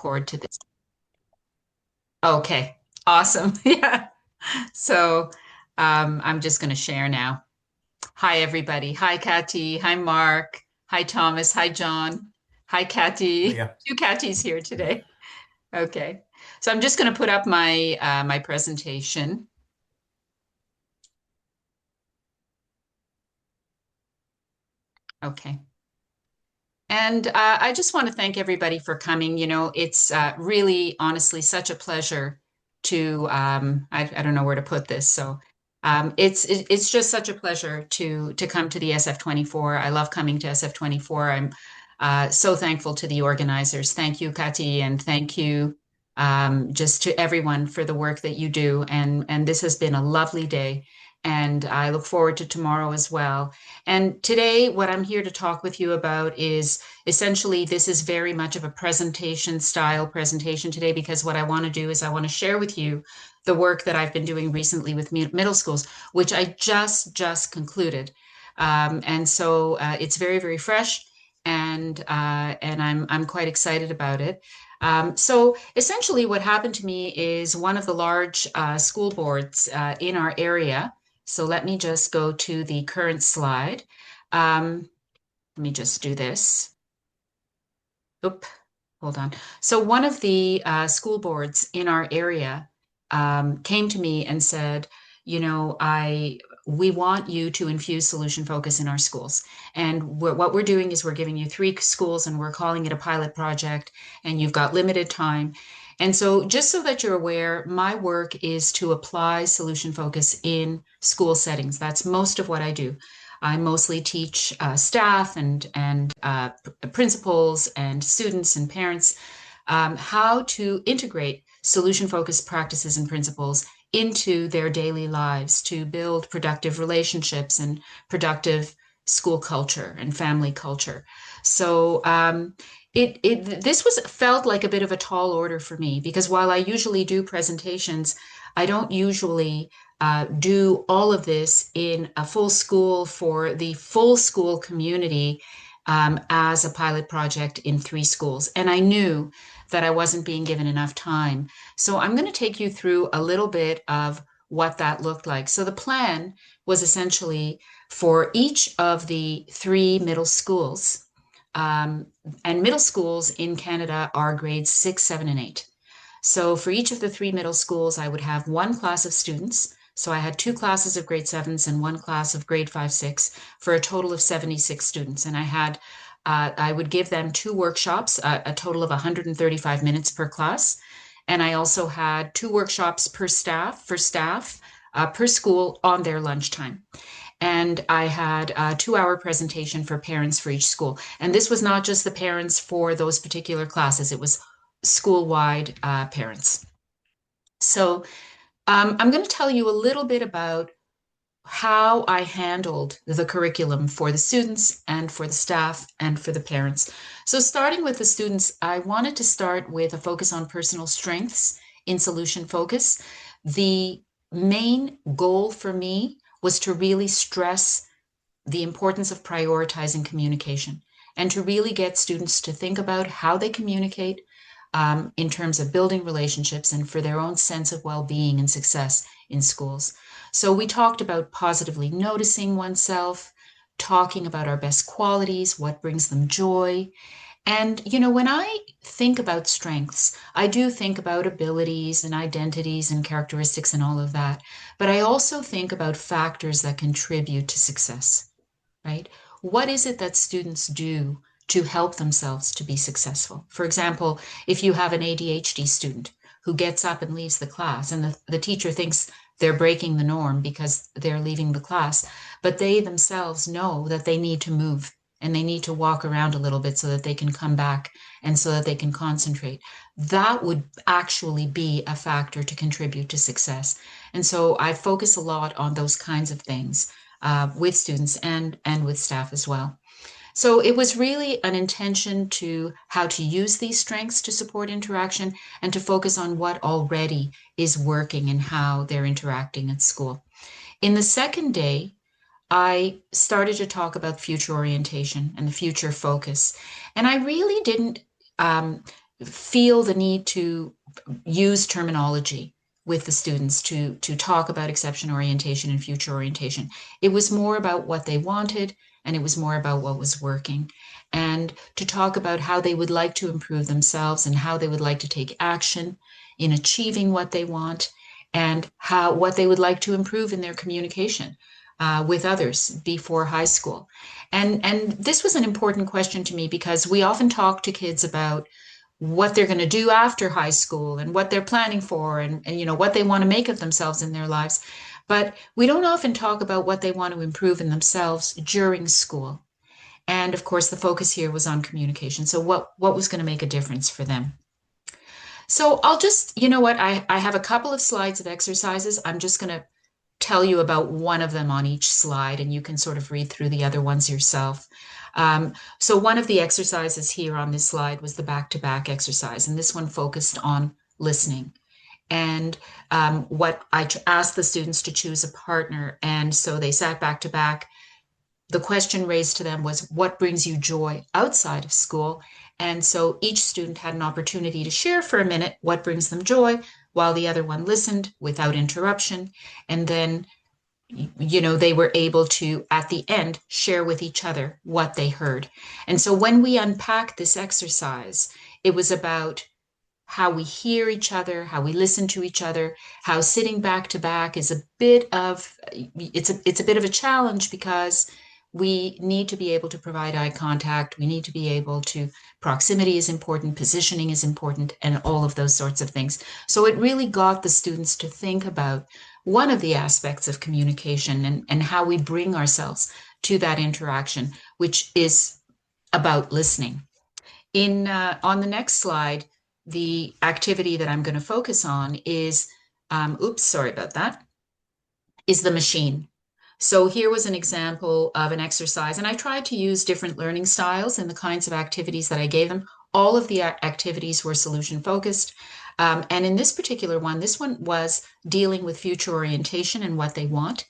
record to this. Okay, awesome. Yeah. So I'm just going to share now. Hi, everybody. Hi, Kathy. Hi, Mark. Hi, Thomas. Hi, John. Hi, Kathy. Yeah. Two Kathys here today. Okay. So I'm just going to put up my presentation. Okay. And I just want to thank everybody for coming. You know, it's really, honestly, such a pleasure to, I don't know where to put this. So it's just such a pleasure to come to the SF24. I love coming to SF24. I'm so thankful to the organizers. Thank you, Kati, and thank you just to everyone for the work that you do. And this has been a lovely day. And I look forward to tomorrow as well. And today, what I'm here to talk with you about is essentially this is very much of a presentation style presentation today, because what I want to do is I want to share with you the work that I've been doing recently with middle schools, which I just concluded. And so it's very, very fresh, and I'm quite excited about it. So essentially, what happened to me is one of the large school boards in our area. So let me just go to the current slide. Let me just do this. Oop, hold on. So one of the school boards in our area came to me and said, you know, we want you to infuse solution focus in our schools. And what we're doing is we're giving you three schools and we're calling it a pilot project, and you've got limited time. And so just so that you're aware, my work is to apply solution focus in school settings. That's most of what I do. I mostly teach staff and principals and students and parents how to integrate solution-focused practices and principles into their daily lives to build productive relationships and productive school culture and family culture. So this was felt like a bit of a tall order for me, because while I usually do presentations, I don't usually do all of this in a full school for the full school community as a pilot project in three schools. And I knew that I wasn't being given enough time. So I'm going to take you through a little bit of what that looked like. So the plan was essentially for each of the three middle schools, um, and middle schools in Canada are grades 6, 7, and 8. So for each of the three middle schools, I would have one class of students. So I had two classes of grade sevens and one class of grade 5, 6 for a total of 76 students. And I would give them two workshops, a total of 135 minutes per class. And I also had two workshops per staff, per school on their lunchtime. And I had a 2 hour presentation for parents for each school. And this was not just the parents for those particular classes, it was school-wide parents. So I'm going to tell you a little bit about how I handled the curriculum for the students and for the staff and for the parents. So starting with the students, I wanted to start with a focus on personal strengths in solution focus. The main goal for me was to really stress the importance of prioritizing communication and to really get students to think about how they communicate in terms of building relationships and for their own sense of well-being and success in schools. So we talked about positively noticing oneself, talking about our best qualities, what brings them joy. And, you know, when I think about strengths, I do think about abilities and identities and characteristics and all of that. But I also think about factors that contribute to success, right? What is it that students do to help themselves to be successful? For example, if you have an ADHD student who gets up and leaves the class, and the teacher thinks they're breaking the norm because they're leaving the class, but they themselves know that they need to move and they need to walk around a little bit so that they can come back and so that they can concentrate. That would actually be a factor to contribute to success. And so I focus a lot on those kinds of things with students and with staff as well. So it was really an intention to how to use these strengths to support interaction and to focus on what already is working and how they're interacting at school. In the second day, I started to talk about future orientation and the future focus. And I really didn't um, feel the need to use terminology with the students to talk about exception orientation and future orientation. It was more about what they wanted, and it was more about what was working, and to talk about how they would like to improve themselves and how they would like to take action in achieving what they want, and how what they would like to improve in their communication with others before high school. And this was an important question to me because we often talk to kids about what they're going to do after high school and what they're planning for, and you know what they want to make of themselves in their lives, but we don't often talk about what they want to improve in themselves during school. And of course the focus here was on communication, so what was going to make a difference for them. So I'll just, you know what, I have a couple of slides of exercises. I'm just going to tell you about one of them on each slide, and you can sort of read through the other ones yourself. So one of the exercises here on this slide was the back-to-back exercise, and this one focused on listening. And what I asked the students to choose a partner, and so they sat back to back. The question raised to them was, what brings you joy outside of school? And so each student had an opportunity to share for a minute what brings them joy, while the other one listened without interruption. And then, you know, they were able to, at the end, share with each other what they heard. And so when we unpacked this exercise, it was about how we hear each other, how we listen to each other, how sitting back to back is a bit of, it's a bit of a challenge because we need to be able to provide eye contact. We need to be able to, proximity is important, positioning is important, and all of those sorts of things. So it really got the students to think about one of the aspects of communication, and how we bring ourselves to that interaction, which is about listening. On the next slide, the activity that I'm going to focus on is, oops, sorry about that, is the machine. So here was an example of an exercise, and I tried to use different learning styles in the kinds of activities that I gave them. All of the activities were solution focused. And in this particular one, this one was dealing with future orientation and what they want.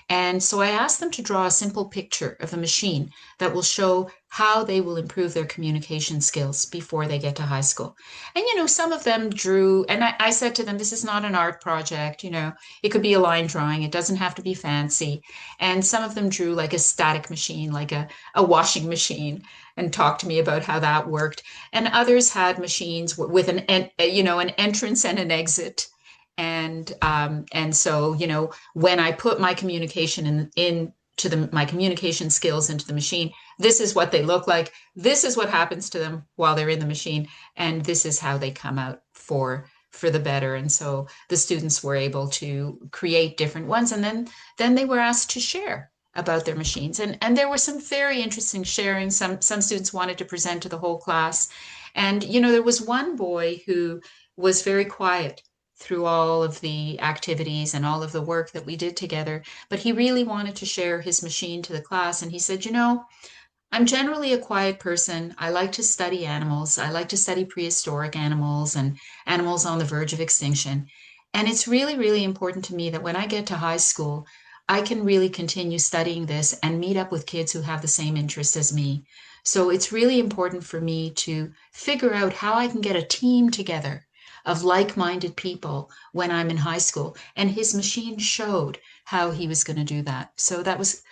And so I asked them to draw a simple picture of a machine that will show how they will improve their communication skills before they get to high school. And, you know, some of them drew, and I said to them, this is not an art project, you know, it could be a line drawing, it doesn't have to be fancy. And some of them drew like a static machine, like a washing machine, and talked to me about how that worked. And others had machines with you know, an entrance and an exit. And so, you know, when I put my communication into my communication skills into the machine, this is what they look like. This is what happens to them while they're in the machine, and this is how they come out for the better. And so the students were able to create different ones, and then they were asked to share about their machines. And there was some very interesting sharing. Some students wanted to present to the whole class. And, you know, there was one boy who was very quiet through all of the activities and all of the work that we did together, but he really wanted to share his machine to the class. And he said, you know, I'm generally a quiet person. I like to study animals. I like to study prehistoric animals and animals on the verge of extinction. And it's really, really important to me that when I get to high school, I can really continue studying this and meet up with kids who have the same interests as me. So it's really important for me to figure out how I can get a team together of like-minded people when I'm in high school. And his machine showed how he was going to do that. So that was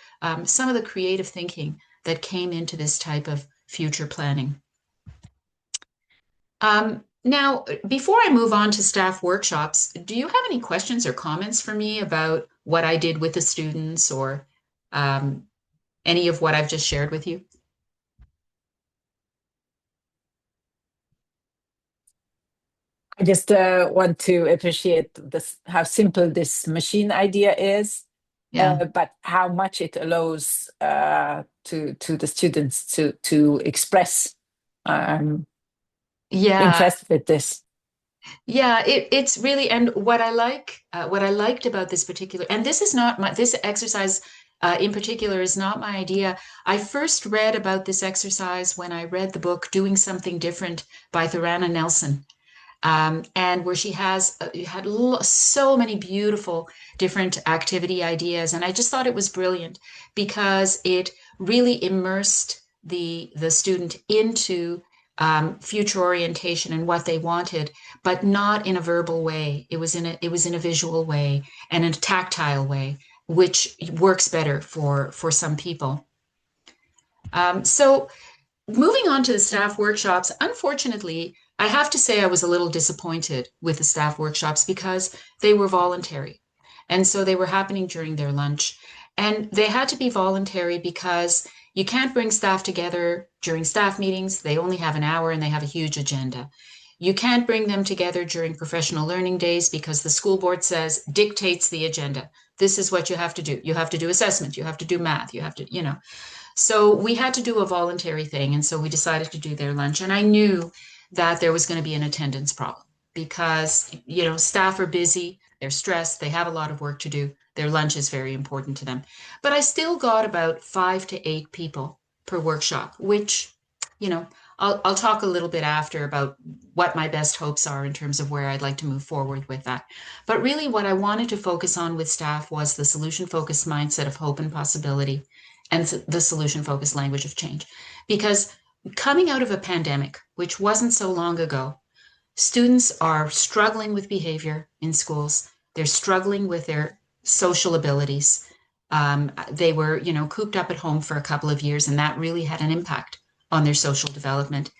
some of the creative thinking that came into this type of future planning. Now, before I move on to staff workshops, do you have any questions or comments for me about what I did with the students, or any of what I've just shared with you? I just want to appreciate this, how simple this machine idea is, Yeah. but how much it allows to the students to express Yeah, interest with this. yeah, it's really, and what I liked about this particular, and this is not my, this exercise in particular is not my idea. I first read about this exercise when I read the book Doing Something Different by Thorana Nelson. And where she has had so many beautiful different activity ideas, and I just thought it was brilliant because it really immersed the student into future orientation and what they wanted, but not in a verbal way. It was in a visual way and in a tactile way, which works better for some people. So moving on to the staff workshops, unfortunately, I have to say I was a little disappointed with the staff workshops because they were voluntary. And so they were happening during their lunch. And they had to be voluntary because you can't bring staff together during staff meetings. They only have an hour and they have a huge agenda. You can't bring them together during professional learning days because the school board says, dictates the agenda. This is what you have to do. You have to do assessment. You have to do math. You have to. So we had to do a voluntary thing. And so we decided to do their lunch. And I knew that there was going to be an attendance problem because, staff are busy, they're stressed, they have a lot of work to do. Their lunch is very important to them. But I still got about 5 to 8 people per workshop, which, you know, I'll talk a little bit after about what my best hopes are in terms of where I'd like to move forward with that. But really, what I wanted to focus on with staff was the solution focused mindset of hope and possibility and the solution focused language of change. Because coming out of a pandemic, which wasn't so long ago, students are struggling with behavior in schools. They're struggling with their social abilities. They were, cooped up at home for a couple of years, and that really had an impact on their social development.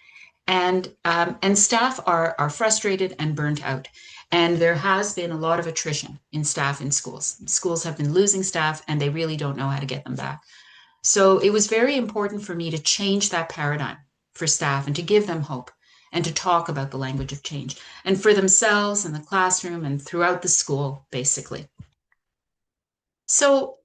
And staff are frustrated and burnt out. And there has been a lot of attrition in staff in schools. Schools have been losing staff, and they really don't know how to get them back. So it was very important for me to change that paradigm for staff and to give them hope and to talk about the language of change and for themselves in the classroom and throughout the school, basically. So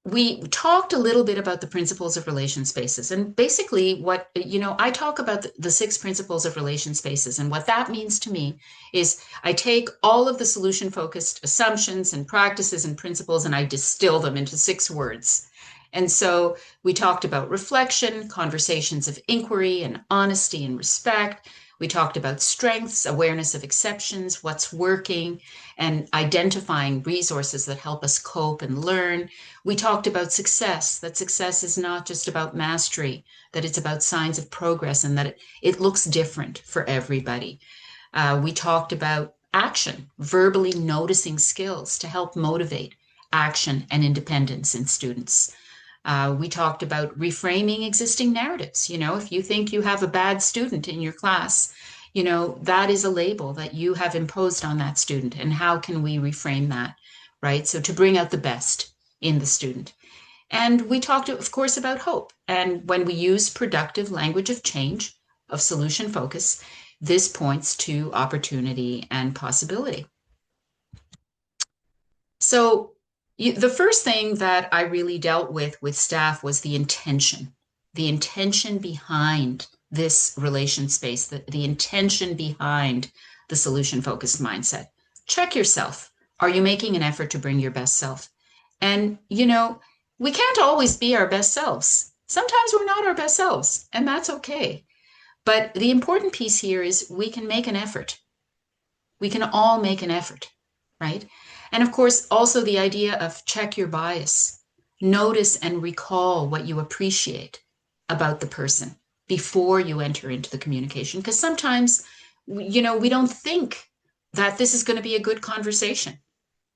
we talked a little bit about the principles of relation spaces. And basically, I talk about the 6 principles of relation spaces. And what that means to me is I take all of the solution focused assumptions and practices and principles and I distill them into 6 words. And so we talked about reflection, conversations of inquiry and honesty and respect. We talked about strengths, awareness of exceptions, what's working, and identifying resources that help us cope and learn. We talked about success, that success is not just about mastery, that it's about signs of progress and that it looks different for everybody. We talked about action, verbally noticing skills to help motivate action and independence in students. We talked about reframing existing narratives. If you think you have a bad student in your class, that is a label that you have imposed on that student. And how can we reframe that, right? So to bring out the best in the student. And we talked, of course, about hope. And when we use productive language of change, of solution focus, this points to opportunity and possibility. So the first thing that I really dealt with staff was the intention behind this relation space, the intention behind the solution focused mindset. Check yourself. Are you making an effort to bring your best self? And, we can't always be our best selves. Sometimes we're not our best selves, and that's okay. But the important piece here is we can make an effort. We can all make an effort, right? And of course, also the idea of check your bias. Notice and recall what you appreciate about the person before you enter into the communication. Because sometimes, we don't think that this is going to be a good conversation.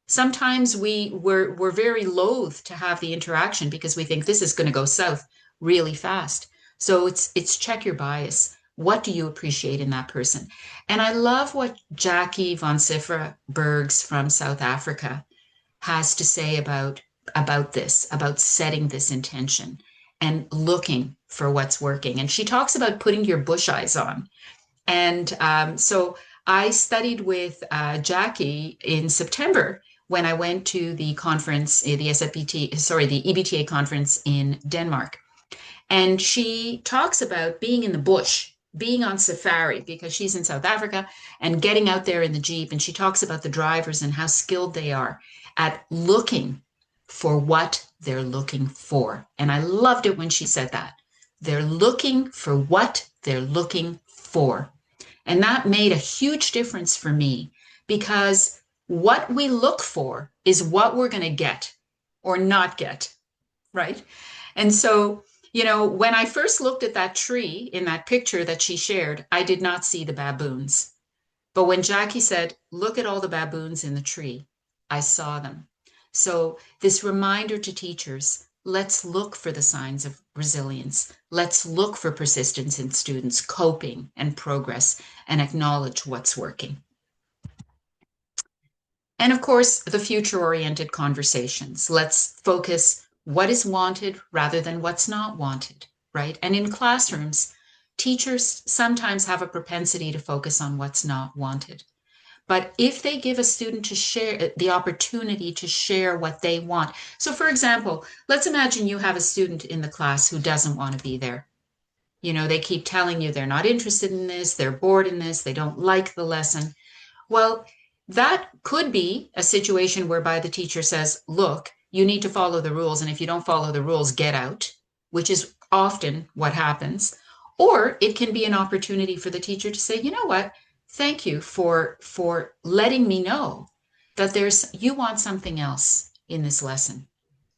Sometimes we're very loath to have the interaction because we think this is going to go south really fast. So it's check your bias. What do you appreciate in that person? And I love what Jackie von Sifra Bergs from South Africa has to say about this, about setting this intention and looking for what's working. And she talks about putting your bush eyes on. And so I studied with Jackie in September when I went to the conference, the EBTA conference in Denmark. And she talks about being in the bush, being on safari, because she's in South Africa, and getting out there in the Jeep. And she talks about the drivers and how skilled they are at looking for what they're looking for. And I loved it when she said that. They're looking for what they're looking for. And that made a huge difference for me because what we look for is what we're going to get or not get, right? And so You know, when I first looked at that tree in that picture that she shared, I did not see the baboons. But when Jackie said, look at all the baboons in the tree, I saw them. So, this reminder to teachers, let's look for the signs of resilience. Let's look for persistence in students, coping and progress, and acknowledge what's working. And of course, the future oriented conversations. Let's focus what is wanted rather than what's not wanted, right? And in classrooms, teachers sometimes have a propensity to focus on what's not wanted. But if they give a student to share the opportunity to share what they want. So for example, let's imagine you have a student in the class who doesn't want to be there. You know, they keep telling you they're not interested in this, they're bored in this, they don't like the lesson. Well, that could be a situation whereby the teacher says, look, you need to follow the rules. And if you don't follow the rules, get out, which is often what happens. Or it can be an opportunity for the teacher to say, you know what? Thank you for letting me know that you want something else in this lesson.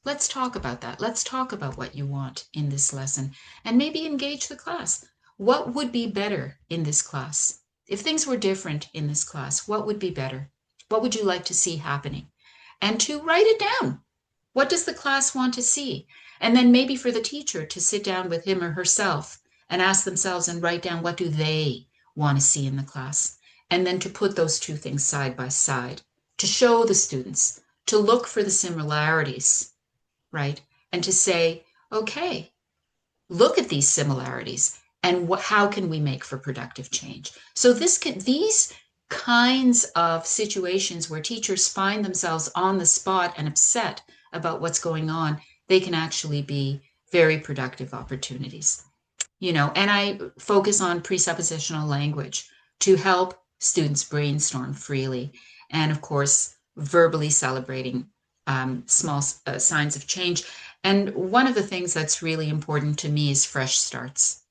Let's talk about that. Let's talk about what you want in this lesson and maybe engage the class. What would be better in this class? If things were different in this class, what would be better? What would you like to see happening? And to write it down. What does the class want to see? And then maybe for the teacher to sit down with him or herself and ask themselves and write down what do they want to see in the class? And then to put those two things side by side, to show the students, to look for the similarities, right? And to say, okay, look at these similarities and how can we make for productive change? So these kinds of situations where teachers find themselves on the spot and upset about what's going on, they can actually be very productive opportunities. You know, and I focus on presuppositional language to help students brainstorm freely, and of course, verbally celebrating small signs of change. And one of the things that's really important to me is fresh starts.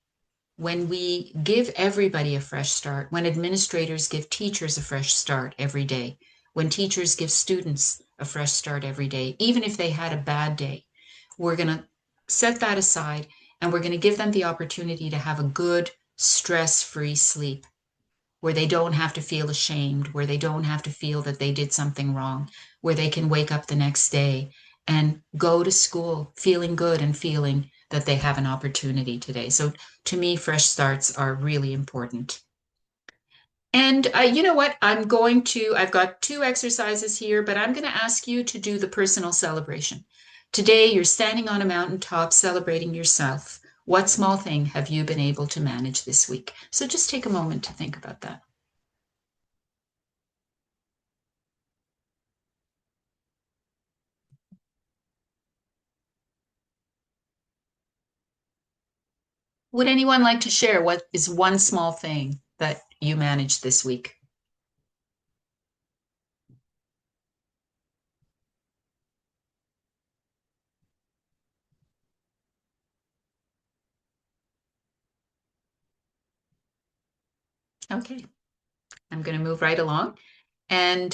When we give everybody a fresh start, when administrators give teachers a fresh start every day, when teachers give students a fresh start every day, even if they had a bad day, we're going to set that aside and we're going to give them the opportunity to have a good, stress-free sleep where they don't have to feel ashamed, where they don't have to feel that they did something wrong, where they can wake up the next day and go to school feeling good and feeling that they have an opportunity today. So to me, fresh starts are really important. And you know what? I've got two exercises here, but I'm going to ask you to do the personal celebration. Today, you're standing on a mountaintop celebrating yourself. What small thing have you been able to manage this week? So just take a moment to think about that. Would anyone like to share what is one small thing that you managed this week? Okay, I'm going to move right along. And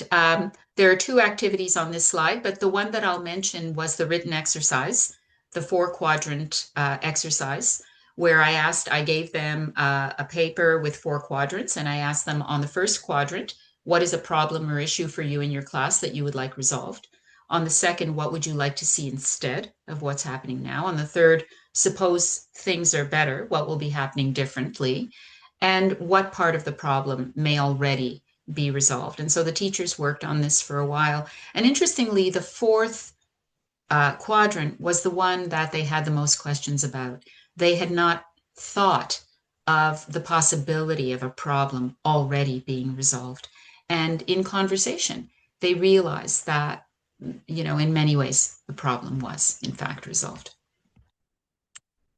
there are two activities on this slide, but the one that I'll mention was the written exercise, the four quadrant exercise, where I gave them a paper with four quadrants, and I asked them on the first quadrant, what is a problem or issue for you in your class that you would like resolved? On the second, what would you like to see instead of what's happening now? On the third, suppose things are better, what will be happening differently? And what part of the problem may already be resolved. And so the teachers worked on this for a while. And interestingly, the fourth quadrant was the one that they had the most questions about. They had not thought of the possibility of a problem already being resolved. And in conversation, they realized that, you know, in many ways, the problem was in fact resolved.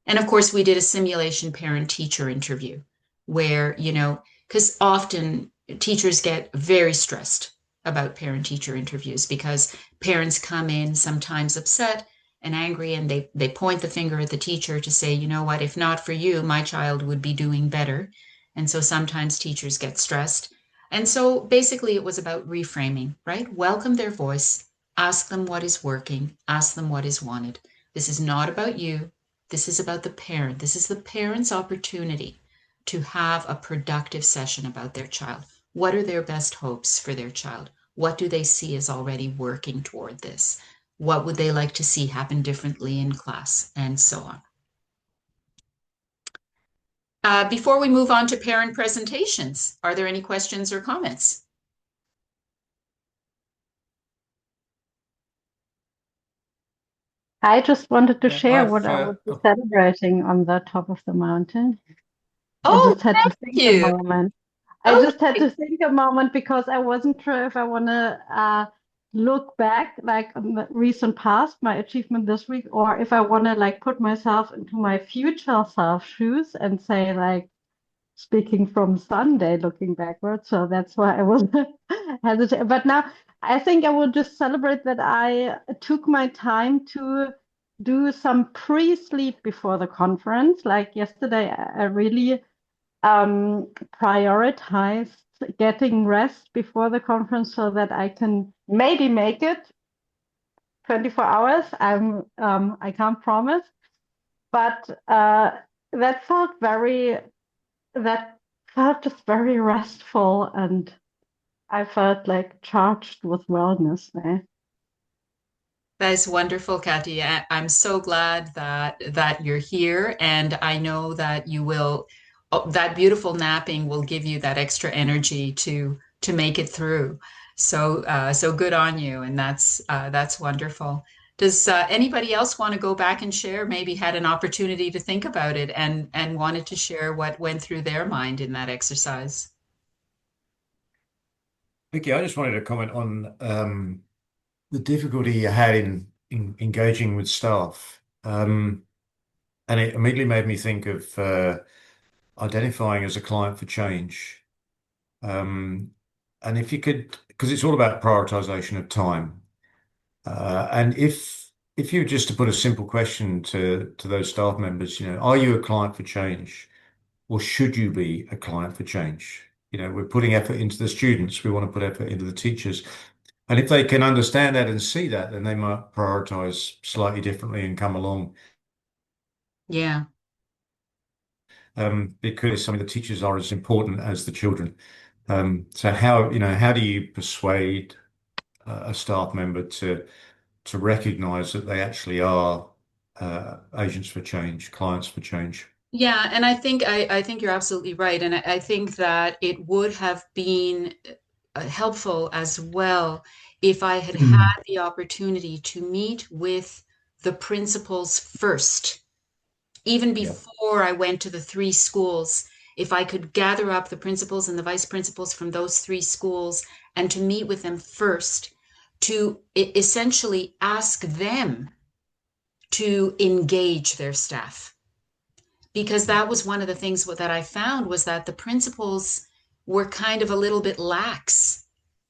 And of course, we did a simulation parent teacher interview where, you know, because often teachers get very stressed about parent teacher interviews because parents come in sometimes upset and angry and they point the finger at the teacher to say, you know what, if not for you, my child would be doing better. And so sometimes teachers get stressed. And so basically it was about reframing, right? Welcome their voice, ask them what is working, ask them what is wanted. This is not about you. This is about the parent. This is the parent's opportunity to have a productive session about their child. What are their best hopes for their child? What do they see as already working toward this? What would they like to see happen differently in class? And so on. Before we move on to parent presentations, are there any questions or comments? I just wanted to Yeah, share what I've I would be celebrating on the top of the mountain. I Oh, just had to thank think a you. moment. I just had Okay. to think a moment because I wasn't sure if I want to look back like on the recent past, my achievement this week, or if I want to like put myself into my future self shoes and say like speaking from Sunday, looking backwards. So that's why I was hesitant. But now I think I will just celebrate that I took my time to do some pre-sleep before the conference. Like yesterday, I really prioritized getting rest before the conference so that I can maybe make it 24 hours. I can't promise, but that felt very that felt just very restful and I felt like charged with wellness there. That is wonderful, Kathy. I'm so glad that you're here, and I know that you will. Oh, that beautiful napping will give you that extra energy to make it through. So good on you, and that's wonderful. Does anybody else want to go back and share? Maybe had an opportunity to think about it and wanted to share what went through their mind in that exercise. Vicky, I just wanted to comment on the difficulty you had in engaging with staff. And it immediately made me think of identifying as a client for change. Um, and if you could, because it's all about prioritization of time. And if you were just to put a simple question to those staff members, are you a client for change? Or should you be a client for change? We're putting effort into the students. We want to put effort into the teachers. And if they can understand that and see that, then they might prioritize slightly differently and come along. Yeah. Because some of the teachers are as important as the children. So how do you persuade a staff member to recognize that they actually are agents for change, clients for change? Yeah, and I think you're absolutely right, and I think that it would have been helpful as well if I had Mm. had the opportunity to meet with the principals first, even Yeah. before I went to the three schools. If I could gather up the principals and the vice principals from those three schools and to meet with them first, to essentially ask them to engage their staff, because that was one of the things that I found was that the principals were kind of a little bit lax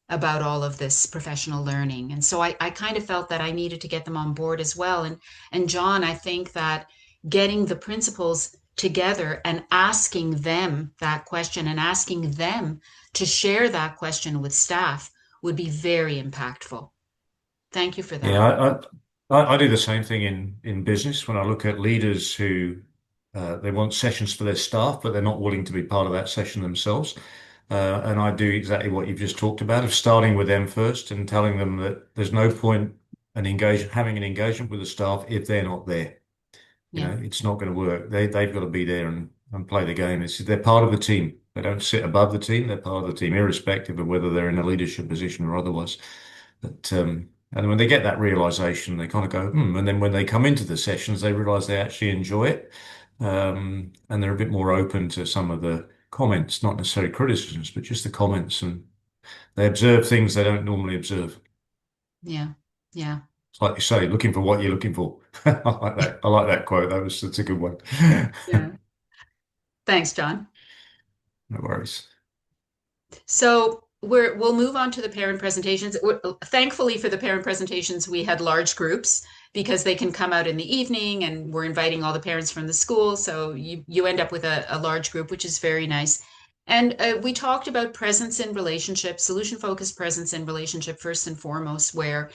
about all of this professional learning. And so I kind of felt that I needed to get them on board as well. And John, I think that getting the principals together and asking them that question and asking them to share that question with staff would be very impactful. Thank you for Yeah, that. I do the same thing in business when I look at leaders who they want sessions for their staff, but they're not willing to be part of that session themselves. And I do exactly what you've just talked about, of starting with them first and telling them that there's no point having an engagement with the staff if they're not there. Yeah. It's not going to work. They've got to be there and play the game. They're part of the team. They don't sit above the team. They're part of the team, irrespective of whether they're in a leadership position or otherwise. But and when they get that realization, they kind of go, hmm. And then when they come into the sessions, they realize they actually enjoy it. And they're a bit more open to some of the comments, not necessarily criticisms, but just the comments. And they observe things they don't normally observe. Yeah. Yeah. It's like you say, looking for what you're looking for. I like that. I like that quote. That's a good one. Yeah. Thanks, John. No worries. So we'll move on to the parent presentations. Thankfully for the parent presentations, we had large groups because they can come out in the evening and we're inviting all the parents from the school. So you end up with a large group, which is very nice. And we talked about presence in relationship, solution focused presence in relationship first and foremost, where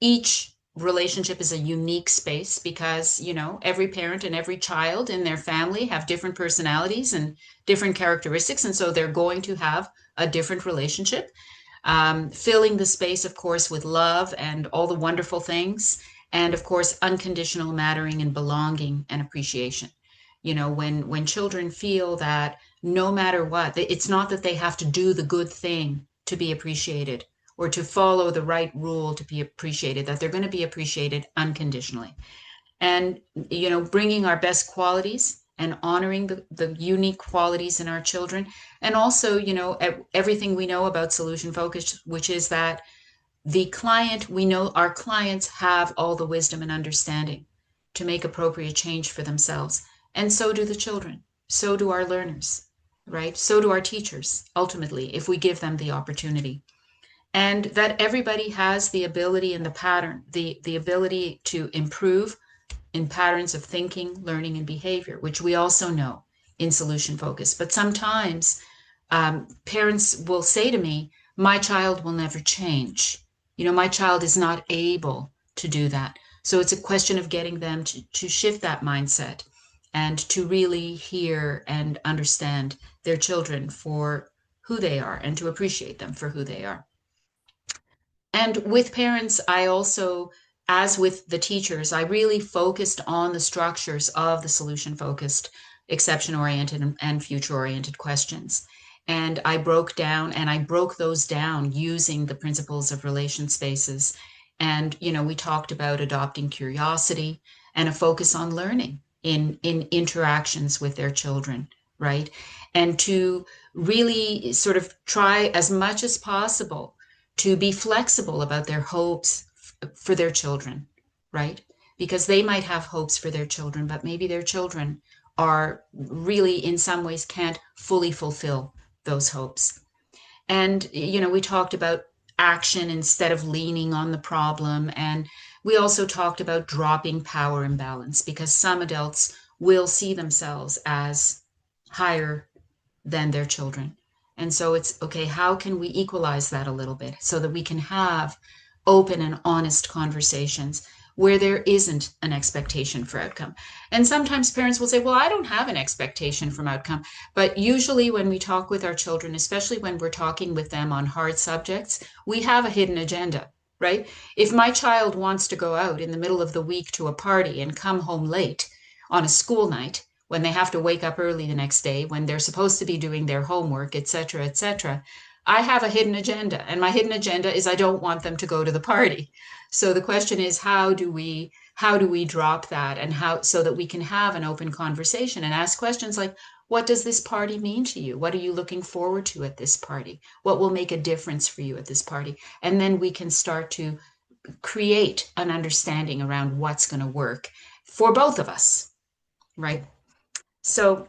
each relationship is a unique space because, you know, every parent and every child in their family have different personalities and different characteristics. And so they're going to have a different relationship, filling the space, of course, with love and all the wonderful things. And of course, unconditional mattering and belonging and appreciation. You know, when children feel that no matter what, it's not that they have to do the good thing to be appreciated or to follow the right rule to be appreciated, that they're going to be appreciated unconditionally. And, you know, bringing our best qualities and honoring the unique qualities in our children. And also, you know, everything we know about solution focus, which is that the client, we know our clients have all the wisdom and understanding to make appropriate change for themselves. And so do the children. So do our learners, right? So do our teachers, ultimately, if we give them the opportunity. And that everybody has the ability and the pattern, the ability to improve in patterns of thinking, learning, and behavior, which we also know in solution focus. But sometimes parents will say to me, my child will never change. You know, my child is not able to do that. So it's a question of getting them to shift that mindset and to really hear and understand their children for who they are and to appreciate them for who they are. And with parents, I also, as with the teachers, I really focused on the structures of the solution-focused, exception-oriented, and future-oriented questions. And I broke those down using the principles of relation spaces. And, you know, we talked about adopting curiosity and a focus on learning in interactions with their children, right? And to really sort of try as much as possible to be flexible about their hopes for their children, right? Because they might have hopes for their children, but maybe their children are really, in some ways, can't fully fulfill those hopes. And, you know, we talked about action instead of leaning on the problem. And we also talked about dropping power imbalance because some adults will see themselves as higher than their children. And so it's, okay, how can we equalize that a little bit so that we can have open and honest conversations where there isn't an expectation for outcome? And sometimes parents will say, well, I don't have an expectation from outcome. But usually when we talk with our children, especially when we're talking with them on hard subjects, we have a hidden agenda, right? If my child wants to go out in the middle of the week to a party and come home late on a school night, when they have to wake up early the next day, when they're supposed to be doing their homework, etc., etc., I have a hidden agenda. And my hidden agenda is I don't want them to go to the party. So the question is, how do we drop that, and how, so that we can have an open conversation and ask questions like, what does this party mean to you? What are you looking forward to at this party? What will make a difference for you at this party? And then we can start to create an understanding around what's going to work for both of us, right? So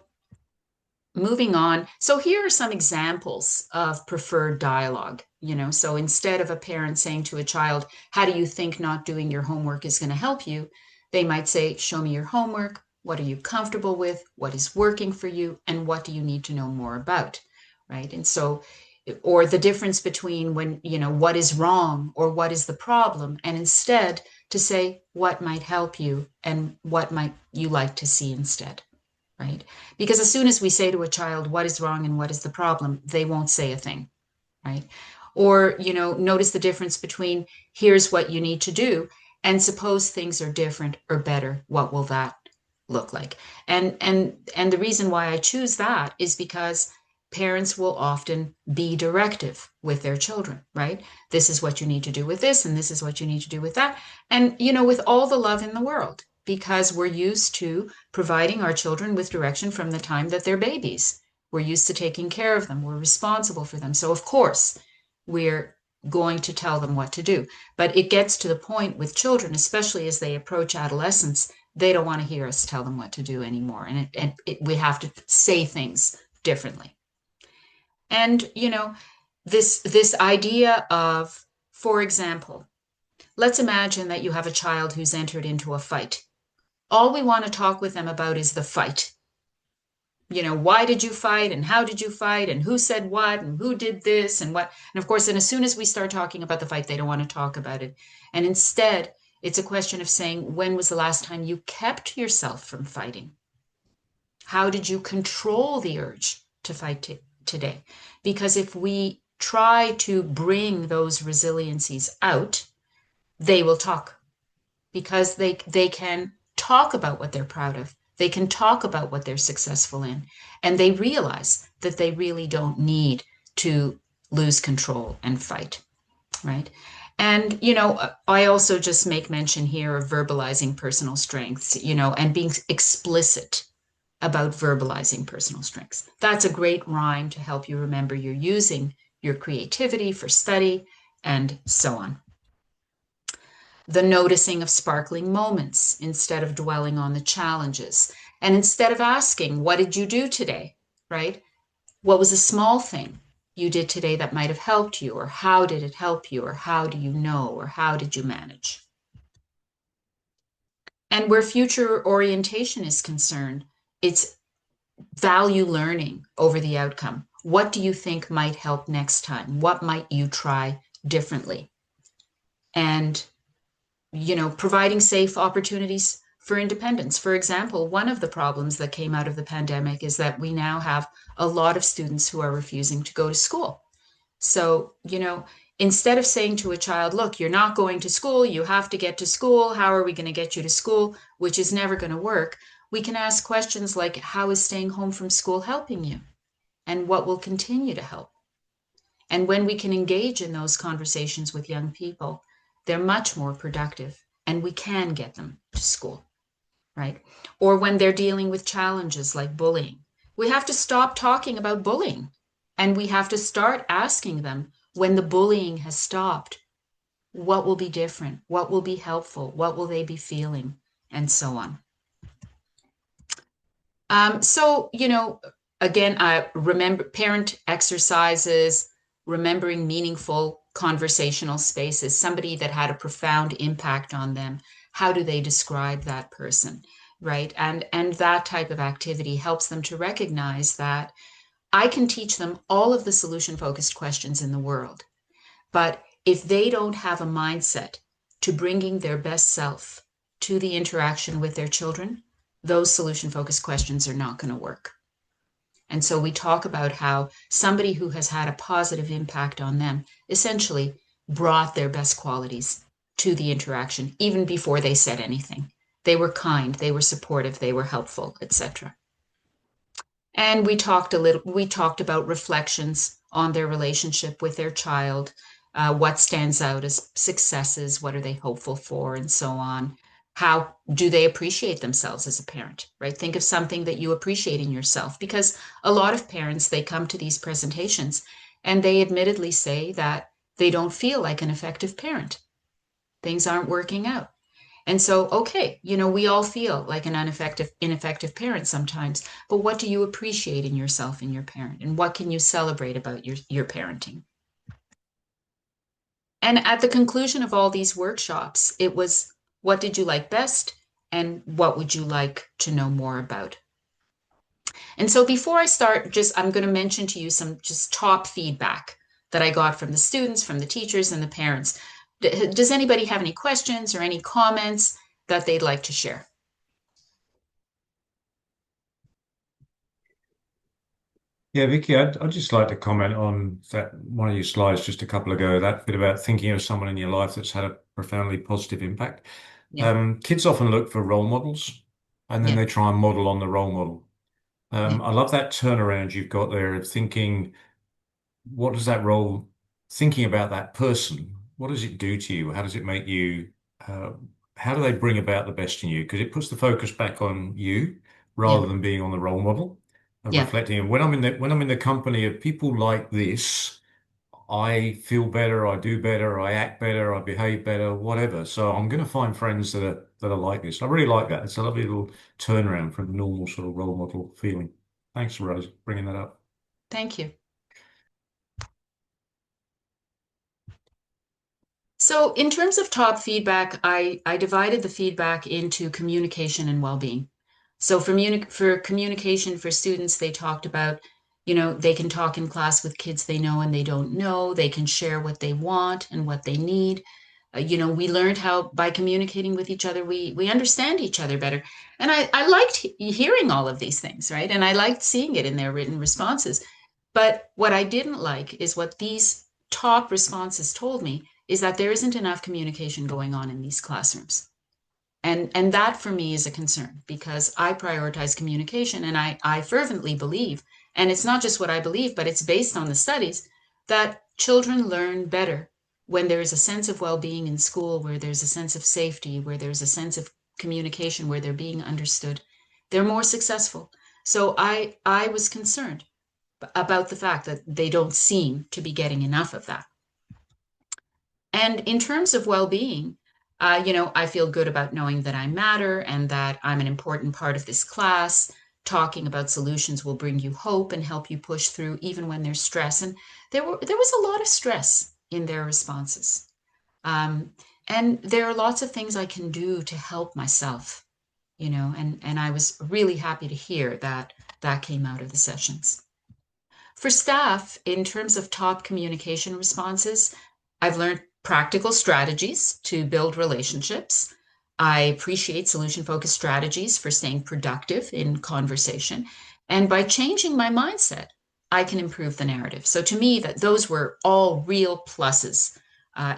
moving on. So here are some examples of preferred dialogue. You know, so instead of a parent saying to a child, how do you think not doing your homework is going to help you? They might say, show me your homework. What are you comfortable with? What is working for you? And what do you need to know more about? Right. And so, or the difference between when, you know, what is wrong or what is the problem? And instead to say what might help you and what might you like to see instead. Right? Because as soon as we say to a child, what is wrong and what is the problem, they won't say a thing, right? Or, you know, notice the difference between here's what you need to do and suppose things are different or better, what will that look like? And the reason why I choose that is because parents will often be directive with their children, right? This is what you need to do with this, and this is what you need to do with that. And, you know, with all the love in the world, because we're used to providing our children with direction from the time that they're babies. We're used to taking care of them. We're responsible for them. So of course, we're going to tell them what to do. But it gets to the point with children, especially as they approach adolescence, they don't want to hear us tell them what to do anymore. And we have to say things differently. And, you know, this idea of, for example, let's imagine that you have a child who's entered into a fight. All we want to talk with them about is the fight. You know, why did you fight and how did you fight and who said what and who did this and what? And of course, and as soon as we start talking about the fight, they don't want to talk about it. And instead, It's a question of saying, when was the last time you kept yourself from fighting? How did you control the urge to fight today? Because if we try to bring those resiliencies out, they will talk, because they can talk about what they're proud of. They can talk about what they're successful in, and they realize that they really don't need to lose control and fight, right? And, I also just make mention here of verbalizing personal strengths, and being explicit about verbalizing personal strengths. That's a great rhyme to help you remember you're using your creativity for study and so on. The noticing of sparkling moments instead of dwelling on the challenges. And instead of asking, what did you do today, right? What was a small thing you did today that might have helped you, or how did it help you, or how do you know, or how did you manage? And where future orientation is concerned, it's value learning over the outcome. What do you think might help next time? What might you try differently? And providing safe opportunities for independence. For example, one of the problems that came out of the pandemic is that we now have a lot of students who are refusing to go to school. So, instead of saying to a child, look, you're not going to school, you have to get to school, how are we going to get you to school, which is never going to work, we can ask questions like, how is staying home from school helping you? And what will continue to help? And when we can engage in those conversations with young people, they're much more productive, and we can get them to school, right? Or when they're dealing with challenges like bullying, we have to stop talking about bullying, and we have to start asking them, when the bullying has stopped, what will be different? What will be helpful? What will they be feeling? And so on. So, again, I remember parent exercises, remembering meaningful conversational spaces, somebody that had a profound impact on them. How do they describe that person, right? And that type of activity helps them to recognize that I can teach them all of the solution-focused questions in the world, but if they don't have a mindset to bringing their best self to the interaction with their children, those solution-focused questions are not going to work. And so we talk about how somebody who has had a positive impact on them essentially brought their best qualities to the interaction, even before they said anything. They were kind, they were supportive, they were helpful, etc. And we talked about reflections on their relationship with their child, what stands out as successes, what are they hopeful for, and so on. How do they appreciate themselves as a parent, right? Think of something that you appreciate in yourself, because a lot of parents, they come to these presentations and they admittedly say that they don't feel like an effective parent. Things aren't working out. And so, okay, we all feel like an ineffective parent sometimes, but what do you appreciate in yourself and your parent? And what can you celebrate about your parenting? And at the conclusion of all these workshops, it was, what did you like best? And what would you like to know more about? And so before I start, I'm going to mention to you some just top feedback that I got from the students, from the teachers, and the parents. Does anybody have any questions or any comments that they'd like to share? Yeah, Vicky, I'd just like to comment on that one of your slides just a couple ago, that bit about thinking of someone in your life that's had a profoundly positive impact. Yeah, Kids often look for role models, and then yeah, they try and model on the role model. yeah, I love that turnaround you've got there of thinking, what does that role, thinking about that person, what does it do to you? How does it make you, uh, how do they bring about the best in you? Because it puts the focus back on you yeah, rather than being on the role model and yeah. reflecting. And when I'm in the company of people like this, I feel better, I do better, I act better, I behave better, whatever. So I'm going to find friends that are like this. I really like that. It's a lovely little turnaround from the normal sort of role model feeling. Thanks, Rose, bringing that up. Thank you. So in terms of top feedback, I divided the feedback into communication and well-being. So for communication for students, they talked about, they can talk in class with kids they know and they don't know. They can share what they want and what they need. We learned how by communicating with each other, we understand each other better. And I liked hearing all of these things, right? And I liked seeing it in their written responses. But what I didn't like is what these top responses told me is that there isn't enough communication going on in these classrooms. And that for me is a concern because I prioritize communication and I fervently believe, and it's not just what I believe, but it's based on the studies, that children learn better when there is a sense of well-being in school, where there's a sense of safety, where there's a sense of communication, where they're being understood. They're more successful. So I was concerned about the fact that they don't seem to be getting enough of that. And in terms of well-being, I feel good about knowing that I matter and that I'm an important part of this class. Talking about solutions will bring you hope and help you push through even when there's stress. And there was a lot of stress in their responses. And there are lots of things I can do to help myself, and I was really happy to hear that that came out of the sessions. For staff, in terms of top communication responses, I've learned practical strategies to build relationships. I appreciate solution-focused strategies for staying productive in conversation. And by changing my mindset, I can improve the narrative. So to me, that those were all real pluses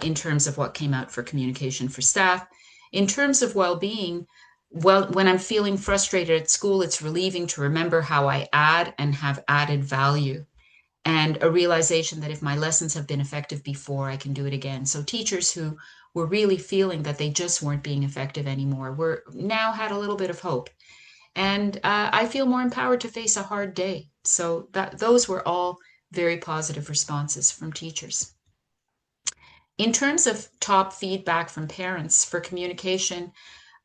in terms of what came out for communication for staff. In terms of well-being, when I'm feeling frustrated at school, it's relieving to remember how I add and have added value, and a realization that if my lessons have been effective before, I can do it again. So teachers who were really feeling that they just weren't being effective anymore were now had a little bit of hope. And I feel more empowered to face a hard day. So those were all very positive responses from teachers. In terms of top feedback from parents for communication,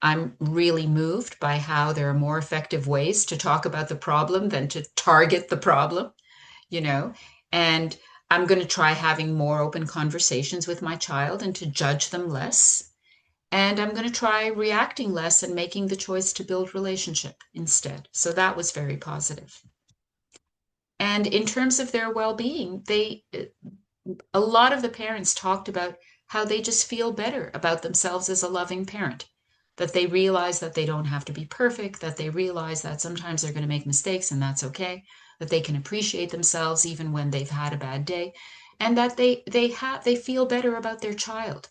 I'm really moved by how there are more effective ways to talk about the problem than to target the problem. And I'm going to try having more open conversations with my child and to judge them less. And I'm going to try reacting less and making the choice to build relationship instead. So that was very positive. And in terms of their well-being, a lot of the parents talked about how they just feel better about themselves as a loving parent, that they realize that they don't have to be perfect, that they realize that sometimes they're going to make mistakes and that's okay, that they can appreciate themselves even when they've had a bad day, and that they feel better about their child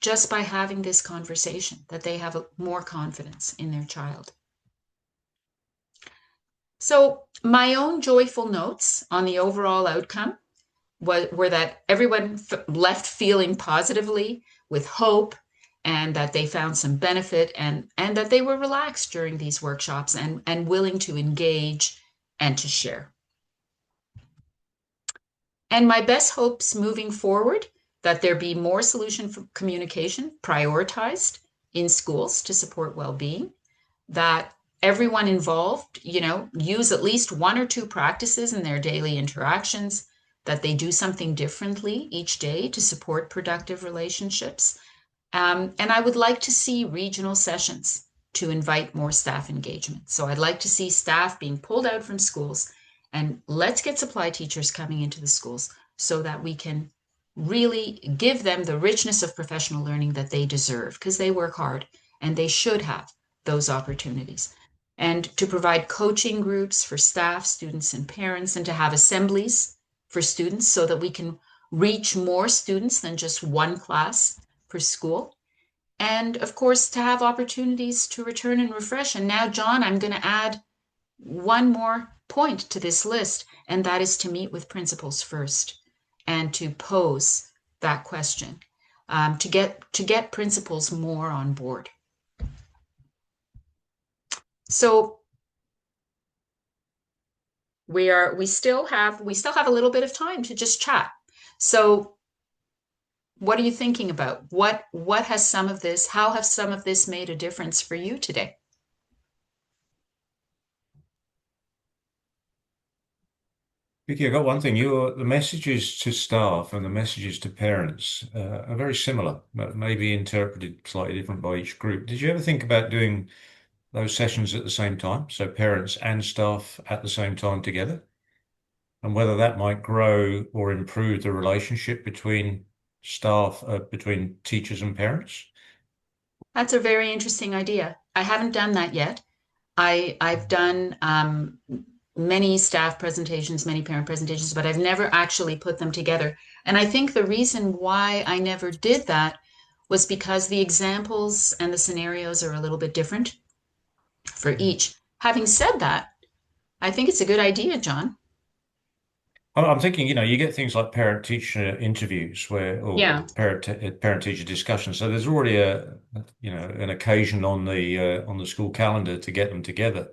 just by having this conversation, that they have more confidence in their child. So my own joyful notes on the overall outcome were that everyone left feeling positively with hope, and that they found some benefit, and that they were relaxed during these workshops and willing to engage and to share. And my best hopes moving forward, that there be more solution for communication prioritized in schools to support well-being, that everyone involved, use at least one or two practices in their daily interactions, that they do something differently each day to support productive relationships. And I would like to see regional sessions to invite more staff engagement. So I'd like to see staff being pulled out from schools, and let's get supply teachers coming into the schools so that we can really give them the richness of professional learning that they deserve, because they work hard and they should have those opportunities. And to provide coaching groups for staff, students, and parents, and to have assemblies for students so that we can reach more students than just one class per school. And of course, to have opportunities to return and refresh. And now, John, I'm going to add one more point to this list, and that is to meet with principals first and to pose that question, to get principals more on board. So we still have a little bit of time to just chat. So what are you thinking about? How have some of this made a difference for you today? Vicky, I got one thing. The messages to staff and the messages to parents are very similar, but maybe interpreted slightly different by each group. Did you ever think about doing those sessions at the same time, so parents and staff at the same time together, and whether that might grow or improve the relationship between staff, between teachers and parents? That's a very interesting idea. I haven't done that yet. I've done many staff presentations, many parent presentations, but I've never actually put them together. And I think the reason why I never did that was because the examples and the scenarios are a little bit different for each. Having said that, I think it's a good idea, John. I'm thinking, you get things like parent-teacher interviews or Yeah. parent-teacher discussions. So there's already an occasion on the school calendar to get them together.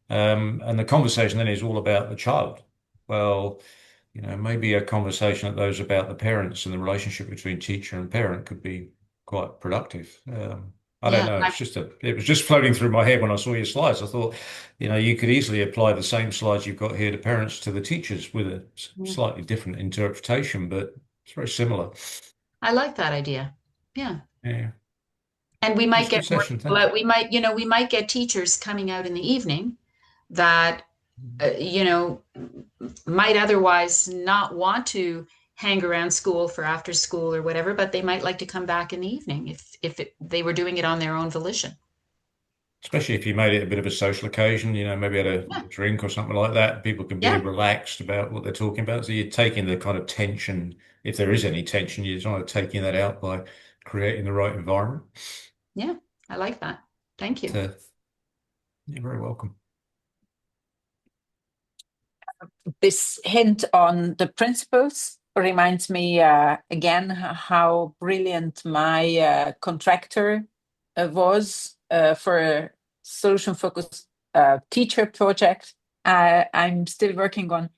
And the conversation then is all about the child. Well, maybe a conversation at those about the parents and the relationship between teacher and parent could be quite productive. I don't Yeah. know. It was just floating through my head when I saw your slides. I thought, you could easily apply the same slides you've got here to parents to the teachers with a slightly different interpretation, but it's very similar. I like that idea. Yeah. Yeah. And we It's might a get good more session. people Thanks. out. We might get teachers coming out in the evening that, might otherwise not want to hang around school for after school or whatever, but they might like to come back in the evening if they were doing it on their own volition. Especially if you made it a bit of a social occasion, maybe at a Yeah. drink or something like that, people can be Yeah. relaxed about what they're talking about. So you're taking the kind of tension, if there is any tension, you're trying to taking that out by creating the right environment. Yeah. I like that. Thank you. So you're very welcome. This hint on the principles reminds me again how brilliant my contractor was for a solution-focused teacher project I'm still working on.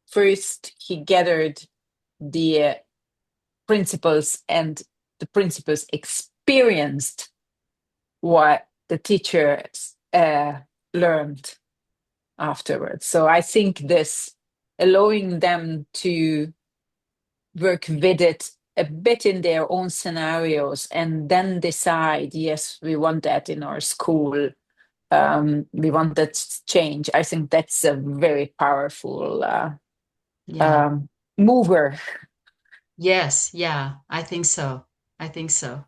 First, he gathered the principles, and the principles experienced what the teachers learned afterwards. So I think this allowing them to work with it a bit in their own scenarios and then decide, yes, we want that in our school. We want that change. I think that's a very powerful Yeah. mover. Yes. Yeah. I think so. I think so.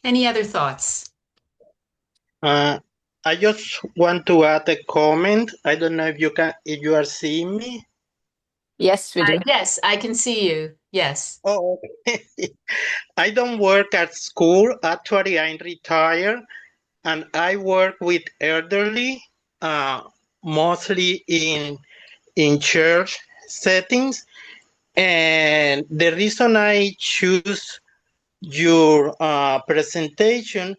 Any other thoughts? Uh, I just want to add a comment. I don't know if you are seeing me. Yes, we do. Yes, I can see you. Yes. Oh, okay. I don't work at school. Actually, I'm retired, and I work with elderly, uh, mostly in church settings. And the reason I choose your presentation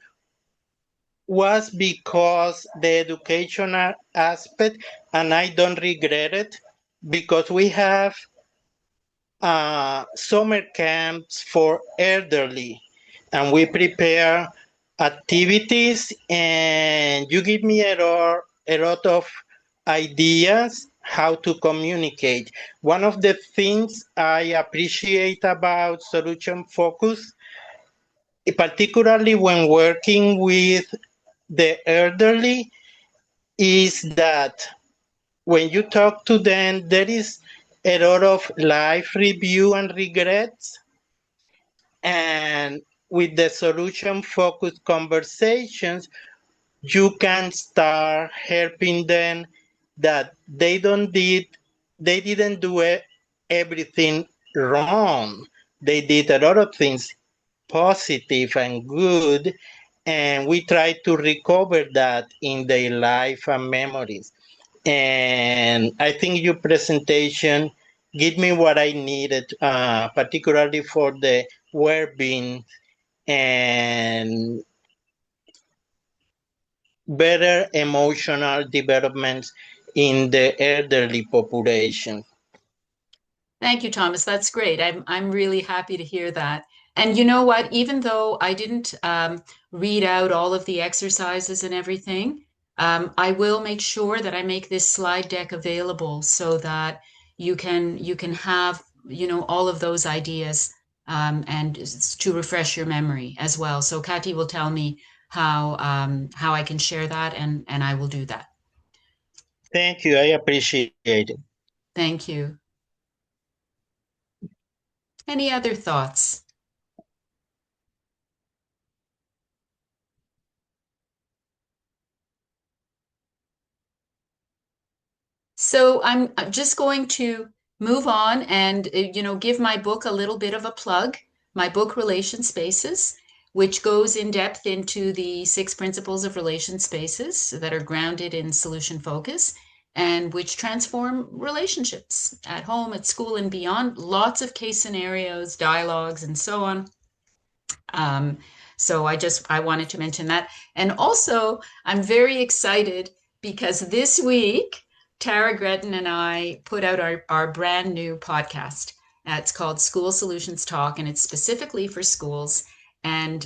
was because the educational aspect, and I don't regret it, because we have summer camps for elderly, and we prepare activities, and you give me a lot of ideas how to communicate. One of the things I appreciate about solution focus, particularly when working with the elderly, is that when you talk to them, there is a lot of life review and regrets. And with the solution focused conversations, you can start helping them that they didn't do everything wrong. They did a lot of things positive and good, and we try to recover that in their life and memories. And I think your presentation gave me what I needed, particularly for the well-being and better emotional developments in the elderly population. Thank you, Thomas. That's great. I'm really happy to hear that. And you know what? Even though I didn't read out all of the exercises and everything, I will make sure that I make this slide deck available so that you can have all of those ideas and to refresh your memory as well. So Kati will tell me how I can share that, and I will do that. Thank you. I appreciate it. Thank you. Any other thoughts? So I'm just going to move on and give my book a little bit of a plug. My book, Relation Spaces, which goes in depth into the 6 principles of relation spaces that are grounded in solution focus and which transform relationships at home, at school, and beyond. Lots of case scenarios, dialogues, and so on. So I wanted to mention that. And also, I'm very excited because this week, Tara Gretton and I put out our brand new podcast. It's called School Solutions Talk, and it's specifically for schools. And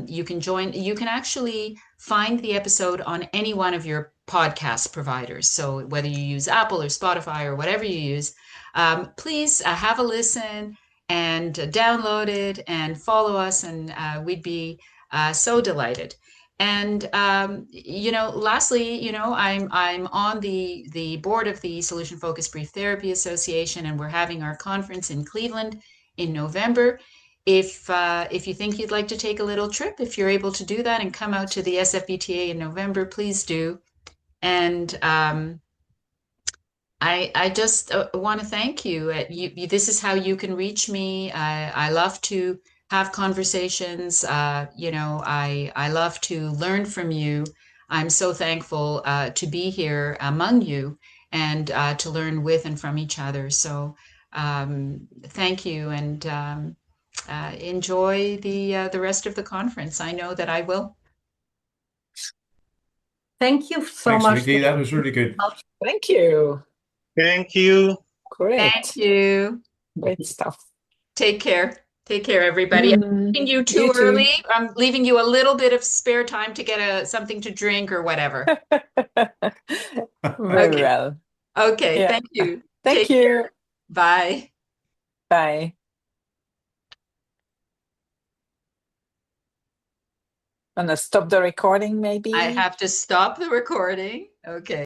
you can actually find the episode on any one of your podcast providers. So whether you use Apple or Spotify or whatever you use, please have a listen and download it and follow us, and we'd be so delighted. And lastly, I'm on the board of the Solution Focused Brief Therapy Association, and we're having our conference in Cleveland in November. If you think you'd like to take a little trip, if you're able to do that and come out to the SFBTA in November, please do. And I just want to thank you. This is how you can reach me. I love to have conversations. I love to learn from you. I'm so thankful to be here among you and to learn with and from each other. So thank you, and enjoy the rest of the conference. I know that I will. Thank you so Thanks, much. Vicky. That was really good. Thank you. Thank you. Great. Thank you. Great stuff. Take care. Take care, everybody. I'm leaving you too early. I'm leaving you a little bit of spare time to get something to drink or whatever. Very Okay. well. Okay. Yeah. Thank you. Thank Take you. care. Bye. Bye. Gonna stop the recording, maybe? I have to stop the recording. Okay.